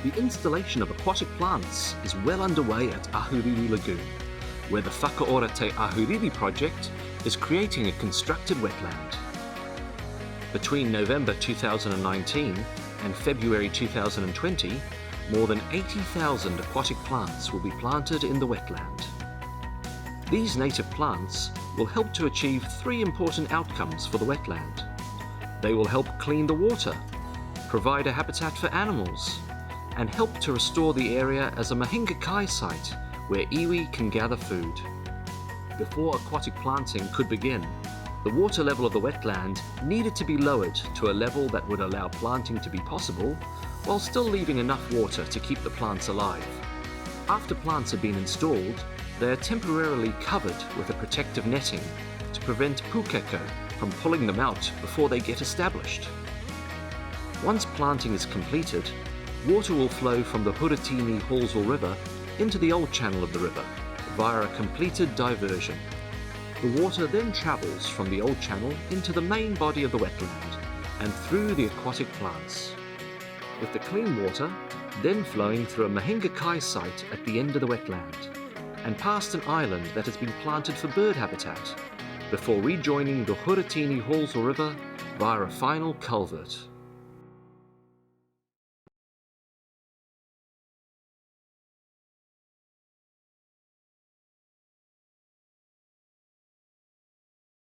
The installation of aquatic plants is well underway at Ahuriri Lagoon, where the Whakaora Te Ahuriri project is creating a constructed wetland. Between November 2019 and February 2020, more than 80,000 aquatic plants will be planted in the wetland. These native plants will help to achieve three important outcomes for the wetland. They will help clean the water, provide a habitat for animals, and help to restore the area as a mahinga kai site where iwi can gather food. Before aquatic planting could begin, the water level of the wetland needed to be lowered to a level that would allow planting to be possible while still leaving enough water to keep the plants alive. After plants have been installed, they are temporarily covered with a protective netting to prevent pukeko from pulling them out before they get established. Once planting is completed, water will flow from the Huratini Hallsville River into the old channel of the river via a completed diversion. The water then travels from the old channel into the main body of the wetland and through the aquatic plants, with the clean water then flowing through a mahinga kai site at the end of the wetland and past an island that has been planted for bird habitat before rejoining the Huratini Hallsville River via a final culvert.